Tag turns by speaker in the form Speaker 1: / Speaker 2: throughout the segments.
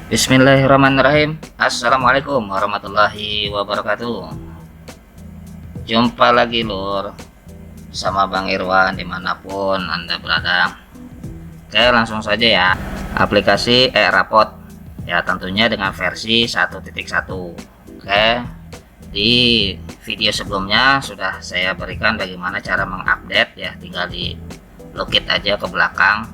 Speaker 1: Bismillahirrahmanirrahim. Assalamualaikum warahmatullahi wabarakatuh. Jumpa lagi lur sama Bang Irwan dimanapun Anda berada. Oke, langsung saja ya. Aplikasi e-rapot ya, tentunya dengan versi 1.1. Oke, di video sebelumnya sudah saya berikan bagaimana cara mengupdate ya, tinggal di lokit aja ke belakang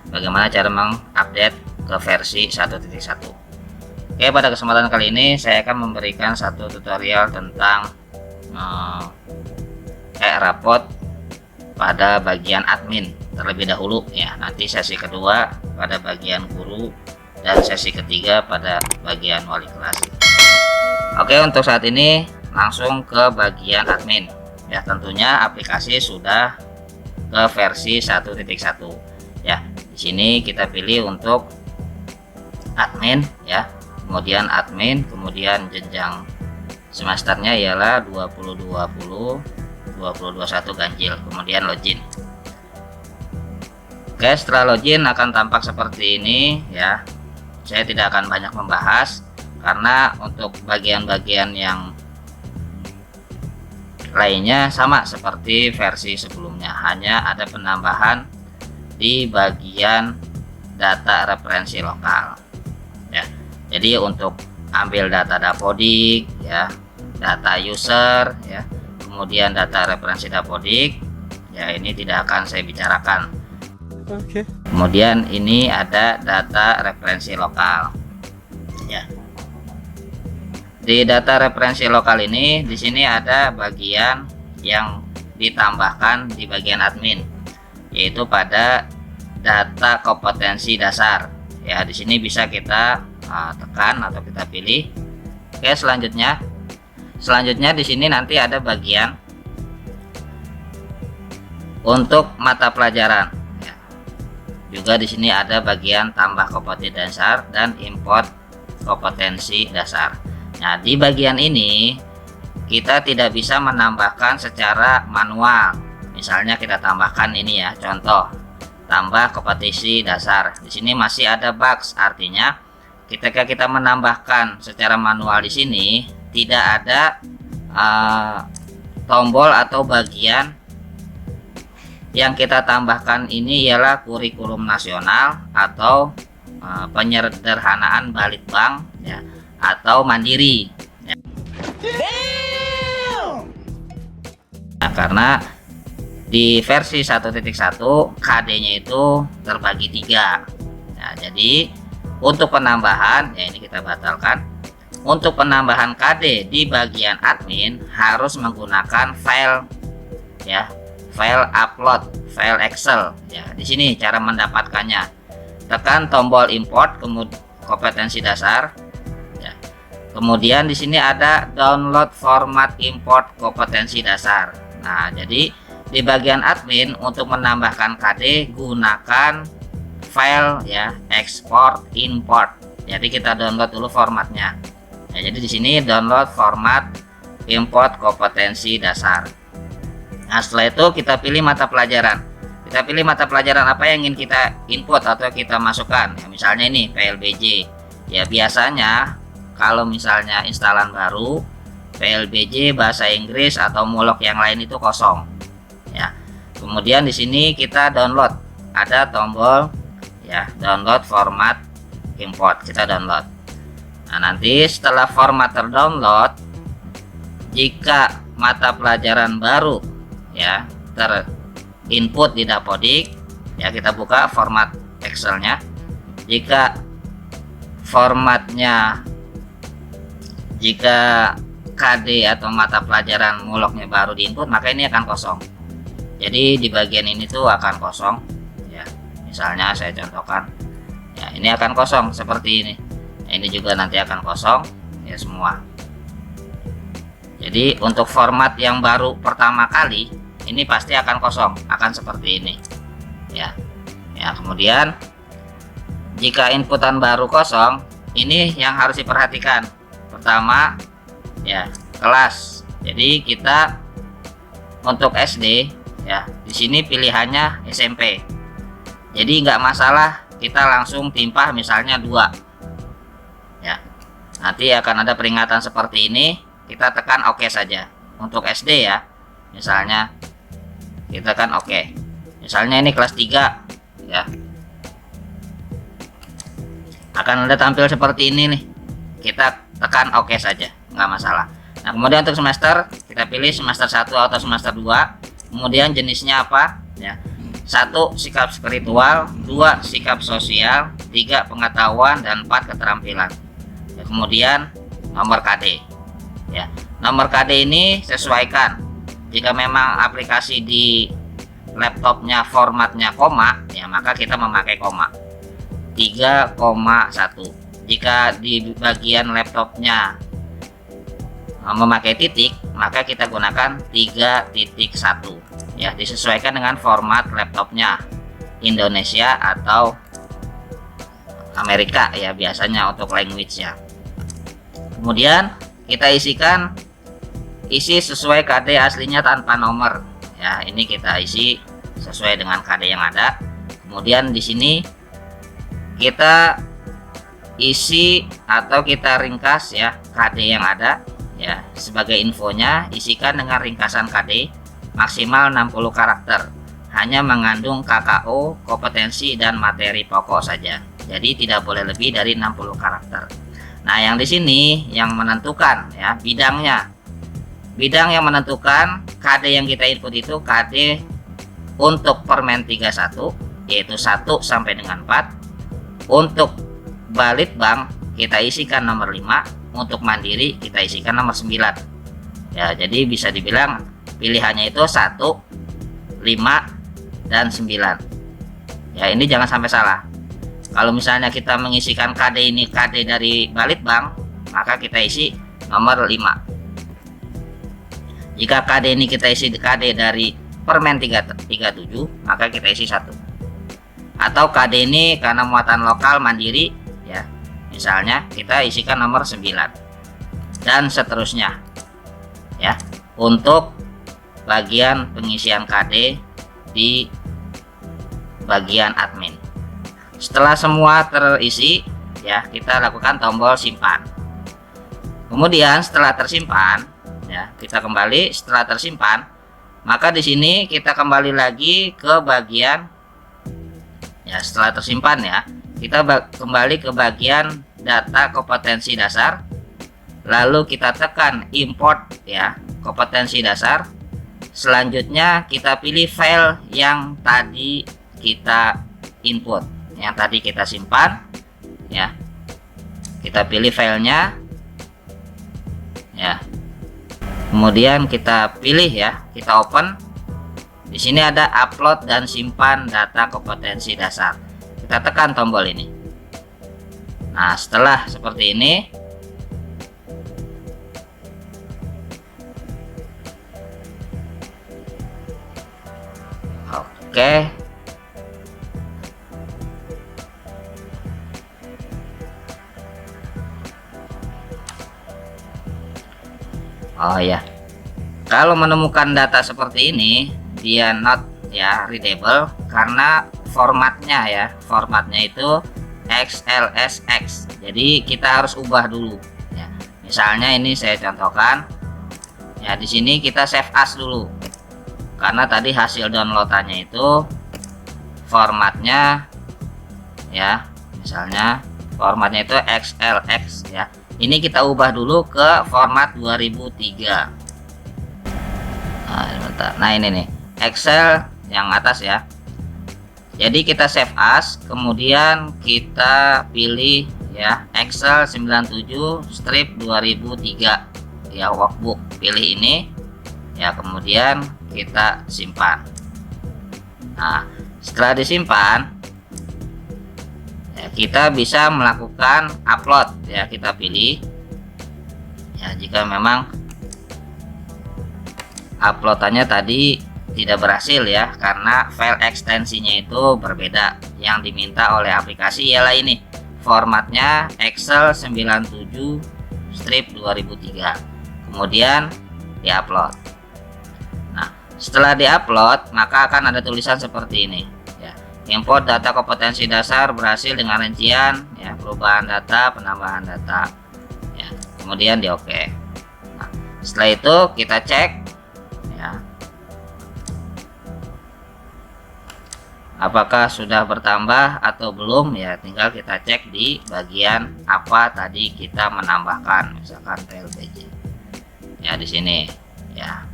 Speaker 1: bagaimana cara mengupdate ke versi 1.1. Oke, pada kesempatan kali ini saya akan memberikan satu tutorial tentang e-rapot pada bagian admin terlebih dahulu ya. Nanti sesi kedua pada bagian guru dan sesi ketiga pada bagian wali kelas. Oke, untuk saat ini langsung ke bagian admin ya. Tentunya aplikasi sudah ke versi 1.1 ya. Di sini kita pilih untuk admin ya, kemudian admin, kemudian jenjang semesternya ialah 2020 2021 ganjil, kemudian login. Oke, setelah login akan tampak seperti ini ya. Saya tidak akan banyak membahas karena untuk bagian-bagian yang lainnya sama seperti versi sebelumnya, hanya ada penambahan di bagian data referensi lokal ya. Jadi untuk ambil data dapodik ya, data user ya, kemudian data referensi dapodik ya, ini tidak akan saya bicarakan. Oke. Kemudian ini ada data referensi lokal ya. Di data referensi lokal ini, di sini ada bagian yang ditambahkan di bagian admin, yaitu pada data kompetensi dasar ya. Di sini bisa kita tekan atau kita pilih. Oke, selanjutnya di sini nanti ada bagian untuk mata pelajaran ya. Juga di sini ada bagian tambah kompetensi dasar dan import kompetensi dasar. Nah, di bagian ini kita tidak bisa menambahkan secara manual. Misalnya kita tambahkan ini ya, contoh tambah kompetensi dasar. Di sini masih ada box, artinya ketika kita menambahkan secara manual di sini tidak ada tombol atau bagian yang kita tambahkan ini ialah kurikulum nasional atau penyederhanaan Balitbank ya, atau mandiri ya. Nah, karena di versi 1.1 KD-nya itu terbagi 3. Nah, jadi untuk penambahan ya, ini kita batalkan. Untuk penambahan KD di bagian admin harus menggunakan file ya, file upload, file Excel ya. Di sini cara mendapatkannya. Tekan tombol import, kemudian kompetensi dasar ya. Kemudian di sini ada download format import kompetensi dasar. Nah, jadi di bagian admin untuk menambahkan KD gunakan file ya, export import. Jadi kita download dulu formatnya ya. Jadi di sini download format import kompetensi dasar. Nah, setelah itu kita pilih mata pelajaran. Kita pilih mata pelajaran apa yang ingin kita input atau kita masukkan ya. Misalnya ini PLBJ ya. Biasanya kalau misalnya instalan baru PLBJ bahasa Inggris atau mulok yang lain itu kosong ya. Kemudian di sini kita download, ada tombol ya, download format import, kita download. Nah, nanti setelah format terdownload, jika mata pelajaran baru ya terinput di dapodik ya, kita buka format Excelnya. Jika formatnya, jika KD atau mata pelajaran muloknya baru diinput, maka ini akan kosong. Jadi di bagian ini tuh akan kosong ya. Misalnya saya contohkan ya, ini akan kosong seperti ini. Ini juga nanti akan kosong ya semua. Jadi untuk format yang baru pertama kali ini pasti akan kosong, akan seperti ini ya. Ya, kemudian jika inputan baru kosong, ini yang harus diperhatikan. Pertama ya, kelas. Jadi kita untuk SD ya, di sini pilihannya SMP. Jadi nggak masalah kita langsung timpah misalnya 2 nanti akan ada peringatan seperti ini. Kita tekan OK saja. Untuk SD ya, misalnya kita tekan OK. Misalnya ini kelas 3 ya, akan ada tampil seperti ini nih. Kita tekan OK saja, nggak masalah. Nah, kemudian untuk semester kita pilih semester 1 atau semester 2. Kemudian jenisnya apa ya? 1 sikap spiritual, 2 sikap sosial, 3 pengetahuan, dan 4 keterampilan ya. Kemudian nomor KD ya. Nomor KD ini sesuaikan. Jika memang aplikasi di laptopnya formatnya koma ya, maka kita memakai koma 3,1. Jika di bagian laptopnya memakai titik, maka kita gunakan 3.1 ya, disesuaikan dengan format laptopnya Indonesia atau Amerika ya, biasanya untuk language ya. Kemudian kita isi sesuai KD aslinya tanpa nomor ya. Ini kita isi sesuai dengan KD yang ada. Kemudian di sini kita isi atau kita ringkas ya KD yang ada ya. Sebagai infonya, isikan dengan ringkasan KD maksimal 60 karakter, hanya mengandung KKO, kompetensi, dan materi pokok saja. Jadi tidak boleh lebih dari 60 karakter. Nah, yang di sini yang menentukan ya bidangnya. Bidang yang menentukan KD yang kita input itu KD untuk Permen 31, yaitu 1 sampai dengan 4. Untuk Balitbank kita isikan nomor 5. Untuk Mandiri kita isikan nomor 9 ya. Jadi bisa dibilang pilihannya itu 1, 5, dan 9 ya. Ini jangan sampai salah. Kalau misalnya kita mengisikan KD ini KD dari Balitbank, maka kita isi nomor 5. Jika KD ini kita isi KD dari Permen 37, maka kita isi 1. Atau KD ini karena muatan lokal Mandiri ya, misalnya kita isikan nomor 9, dan seterusnya ya. Untuk bagian pengisian KD di bagian admin, setelah semua terisi ya, kita lakukan tombol simpan. Kemudian setelah tersimpan ya, kita kembali. Setelah tersimpan, maka di sini kita kembali lagi ke bagian ya. Setelah tersimpan ya, kita kembali ke bagian data kompetensi dasar, lalu kita tekan import ya kompetensi dasar. Selanjutnya kita pilih file yang tadi kita input, yang tadi kita simpan ya. Kita pilih filenya ya. Kemudian kita pilih ya, kita open. Di sini ada upload dan simpan data kompetensi dasar. Kita tekan tombol ini. Nah, setelah seperti ini, oke. Oh ya, kalau menemukan data seperti ini, dia not ya readable karena formatnya ya, formatnya itu XLSX. Jadi kita harus ubah dulu ya. Misalnya ini saya contohkan ya, di sini kita save as dulu karena tadi hasil downloadannya itu formatnya ya, misalnya formatnya itu XLX ya. Ini kita ubah dulu ke format 2003. Nah ini nih Excel yang atas ya. Jadi kita save as, kemudian kita pilih ya Excel 97 strip 2003 ya, workbook. Pilih ini ya, kemudian kita simpan. Nah, setelah disimpan ya, kita bisa melakukan upload ya. Kita pilih ya, jika memang uploadannya tadi tidak berhasil ya, karena file ekstensinya itu berbeda. Yang diminta oleh aplikasi ialah ini, formatnya Excel 97 strip 2003, kemudian diupload. Nah, setelah diupload maka akan ada tulisan seperti ini ya, import data kompetensi dasar berhasil dengan rincian ya, perubahan data, penambahan data. kemudian di oke. Nah, setelah itu kita cek ya, apakah sudah bertambah atau belum ya, tinggal kita cek di bagian apa tadi kita menambahkan, misalkan TLBJ ya di sini ya.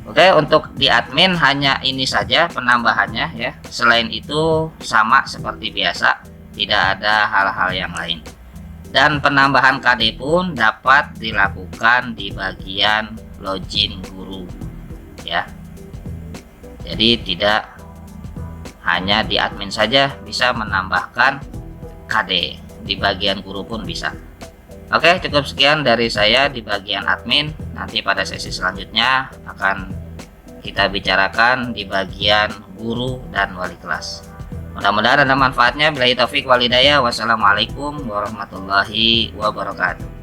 Speaker 1: Oke, untuk di admin hanya ini saja penambahannya ya. Selain itu sama seperti biasa, tidak ada hal-hal yang lain. Dan penambahan KD pun dapat dilakukan di bagian login guru ya. Jadi tidak hanya di admin saja bisa menambahkan KD, di bagian guru pun bisa. Oke, cukup sekian dari saya di bagian admin. Nanti pada sesi selanjutnya akan kita bicarakan di bagian guru dan wali kelas. Mudah-mudahan ada manfaatnya. Billahi taufik wal hidayah. Wassalamualaikum warahmatullahi wabarakatuh.